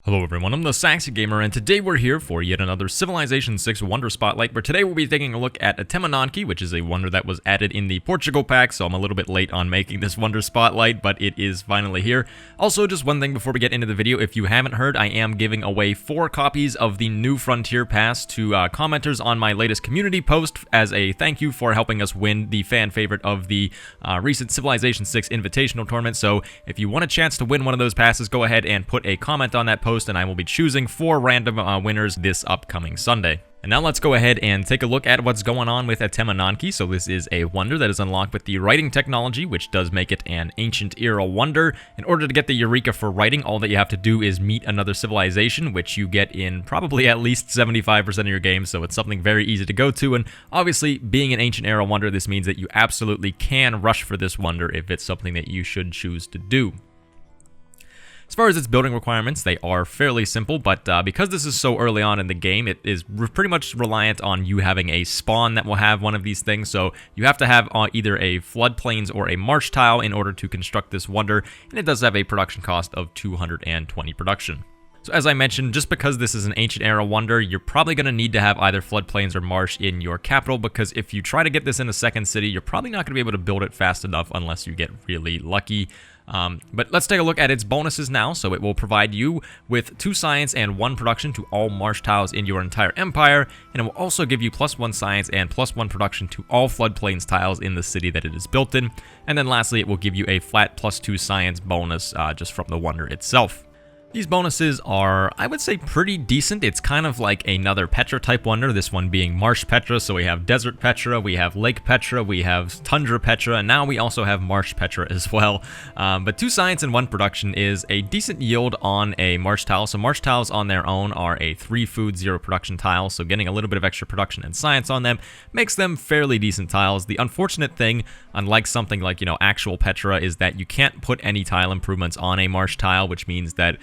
Hello everyone, I'm the Saxy Gamer, and today we're here for yet another Civilization 6 Wonder Spotlight, where today we'll be taking a look at Etemenanki, which is a wonder that was added in the Portugal pack, so I'm a little bit late on making this Wonder Spotlight, but it is finally here. Also, just one thing before we get into the video, if you haven't heard, I am giving away 4 copies of the New Frontier Pass to commenters on my latest community post as a thank you for helping us win the fan favorite of the recent Civilization 6 Invitational Tournament, so if you want a chance to win one of those passes, go ahead and put a comment on that post, and I will be choosing 4 random winners this upcoming Sunday. And now let's go ahead and take a look at what's going on with Etemenanki. So this is a wonder that is unlocked with the writing technology, which does make it an ancient era wonder. In order to get the Eureka for writing, all that you have to do is meet another civilization, which you get in probably at least 75% of your games, so it's something very easy to go to. And obviously, being an ancient era wonder, this means that you absolutely can rush for this wonder if it's something that you should choose to do. As far as its building requirements, they are fairly simple, but because this is so early on in the game, it is pretty much reliant on you having a spawn that will have one of these things, so you have to have either a floodplains or a marsh tile in order to construct this wonder, and it does have a production cost of 220 production. So as I mentioned, just because this is an ancient era wonder, you're probably going to need to have either floodplains or marsh in your capital, because if you try to get this in a second city, you're probably not going to be able to build it fast enough unless you get really lucky. But let's take a look at its bonuses now. So it will provide you with 2 science and 1 production to all marsh tiles in your entire empire, and it will also give you +1 science and +1 production to all floodplains tiles in the city that it is built in. And then lastly, it will give you a flat +2 science bonus just from the wonder itself. These bonuses are, I would say, pretty decent. It's kind of like another Petra type wonder, this one being Marsh-Petra. So we have Desert Petra, we have Lake Petra, we have Tundra Petra, and now we also have Marsh-Petra as well. But 2 science and 1 production is a decent yield on a marsh tile. So marsh tiles on their own are a 3 food, 0 production tile. So getting a little bit of extra production and science on them makes them fairly decent tiles. The unfortunate thing, unlike something like, actual Petra, is that you can't put any tile improvements on a marsh tile, which means that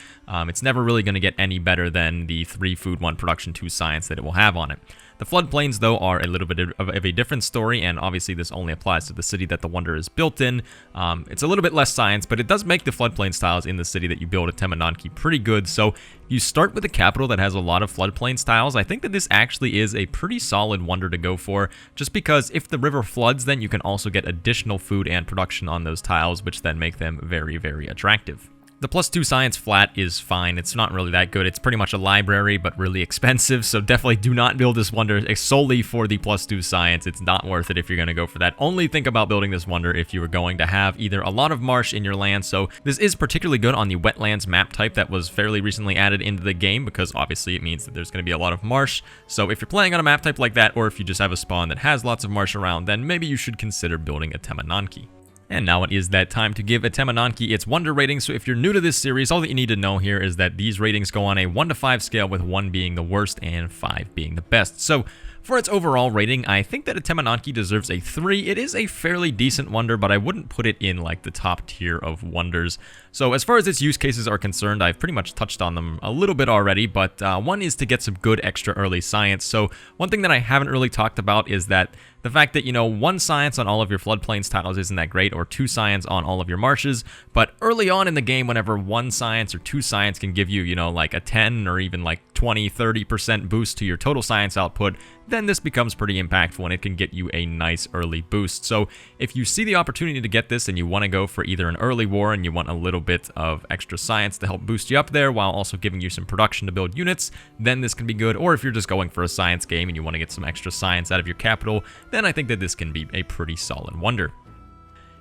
it's never really going to get any better than the 3 food, 1 production, 2 science that it will have on it. The floodplains, though, are a little bit of a different story, and obviously this only applies to the city that the wonder is built in. It's a little bit less science, but it does make the floodplains tiles in the city that you build at Etemenanki pretty good. So if you start with a capital that has a lot of floodplains tiles, I think that this actually is a pretty solid wonder to go for, just because if the river floods, then you can also get additional food and production on those tiles, which then make them very, very attractive. The +2 science flat is fine. It's not really that good. It's pretty much a library, but really expensive, so definitely do not build this wonder solely for the +2 science. It's not worth it if you're going to go for that. Only think about building this wonder if you were going to have either a lot of marsh in your land. So this is particularly good on the wetlands map type that was fairly recently added into the game, because obviously it means that there's going to be a lot of marsh. So if you're playing on a map type like that, or if you just have a spawn that has lots of marsh around, then maybe you should consider building Etemenanki. And now it is that time to give Etemenanki its wonder rating. So if you're new to this series, all that you need to know here is that these ratings go on a 1 to 5 scale, with 1 being the worst and 5 being the best. So for its overall rating, I think that Etemenanki deserves a 3. It is a fairly decent wonder, but I wouldn't put it in like the top tier of wonders. So as far as its use cases are concerned, I've pretty much touched on them a little bit already, but one is to get some good extra early science. So one thing that I haven't really talked about is that the fact that, 1 science on all of your floodplains tiles isn't that great, or 2 science on all of your marshes, but early on in the game, whenever 1 science or 2 science can give you, like a 10 or even like 20, 30% boost to your total science output, then this becomes pretty impactful and it can get you a nice early boost. So if you see the opportunity to get this and you want to go for either an early war and you want a little bit of extra science to help boost you up there while also giving you some production to build units, then this can be good. Or if you're just going for a science game and you want to get some extra science out of your capital, then I think that this can be a pretty solid wonder.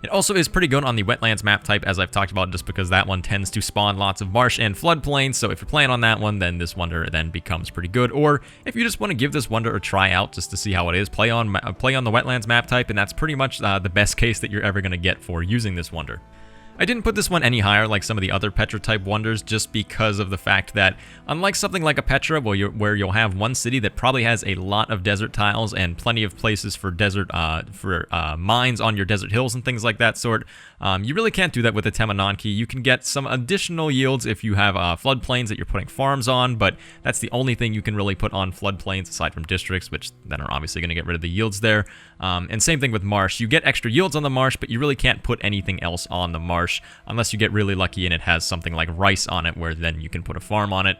It also is pretty good on the wetlands map type, as I've talked about, just because that one tends to spawn lots of marsh and floodplains, so if you're playing on that one, then this wonder then becomes pretty good. Or if you just want to give this wonder a try out just to see how it is, play on the wetlands map type, and that's pretty much the best case that you're ever going to get for using this wonder. I didn't put this one any higher like some of the other Petra type wonders, just because of the fact that unlike something like a Petra where you'll have one city that probably has a lot of desert tiles and plenty of places for desert mines on your desert hills and things like that sort, you really can't do that with Etemenanki. You can get some additional yields if you have floodplains that you're putting farms on, but that's the only thing you can really put on floodplains aside from districts, which then are obviously going to get rid of the yields there. And same thing with marsh. You get extra yields on the marsh, but you really can't put anything else on the marsh. marsh, unless you get really lucky and it has something like rice on it, where then you can put a farm on it.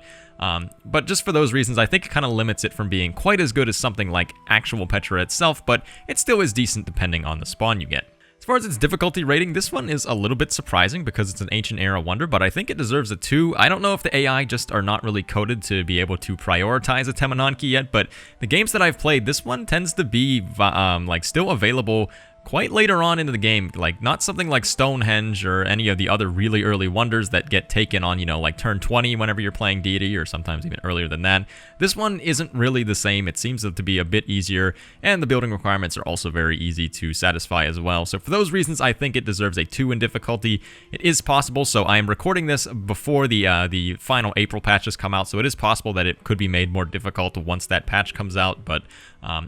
But just for those reasons, I think it kind of limits it from being quite as good as something like actual Petra itself, but it still is decent depending on the spawn you get. As far as its difficulty rating, this one is a little bit surprising because it's an ancient era wonder, but I think it deserves a 2. I don't know if the AI just are not really coded to be able to prioritize Etemenanki yet, but the games that I've played, this one tends to be like still available quite later on into the game, like not something like Stonehenge or any of the other really early wonders that get taken on, you know, like turn 20 whenever you're playing deity, or sometimes even earlier than that. This one isn't really the same. It seems to be a bit easier, and the building requirements are also very easy to satisfy as well. So for those reasons, I think it deserves a 2 in difficulty. It is possible, so I am recording this before the final April patches come out, so it is possible that it could be made more difficult once that patch comes out, but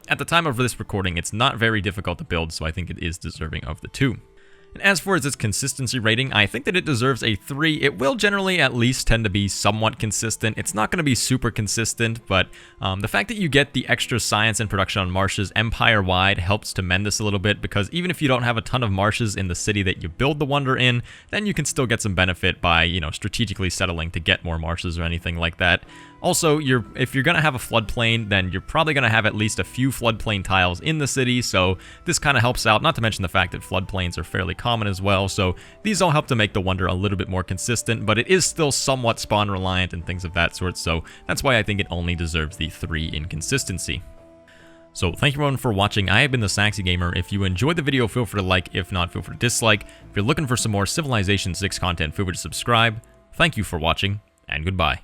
at the time of this recording, it's not very difficult to build, so I think it is deserving of the 2. And as for its consistency rating, I think that it deserves a 3. It will generally at least tend to be somewhat consistent. It's not going to be super consistent, but the fact that you get the extra science and production on marshes empire-wide helps to mend this a little bit, because even if you don't have a ton of marshes in the city that you build the wonder in, then you can still get some benefit by, you know, strategically settling to get more marshes or anything like that. Also, if you're going to have a floodplain, then you're probably going to have at least a few floodplain tiles in the city, so this kind of helps out, not to mention the fact that floodplains are fairly common as well, so these all help to make the wonder a little bit more consistent, but it is still somewhat spawn reliant and things of that sort, so that's why I think it only deserves the 3 in consistency. So thank you everyone for watching. I have been the Saxy Gamer. If you enjoyed the video, feel free to like. If not, feel free to dislike. If you're looking for some more Civilization 6 content, feel free to subscribe. Thank you for watching, and goodbye.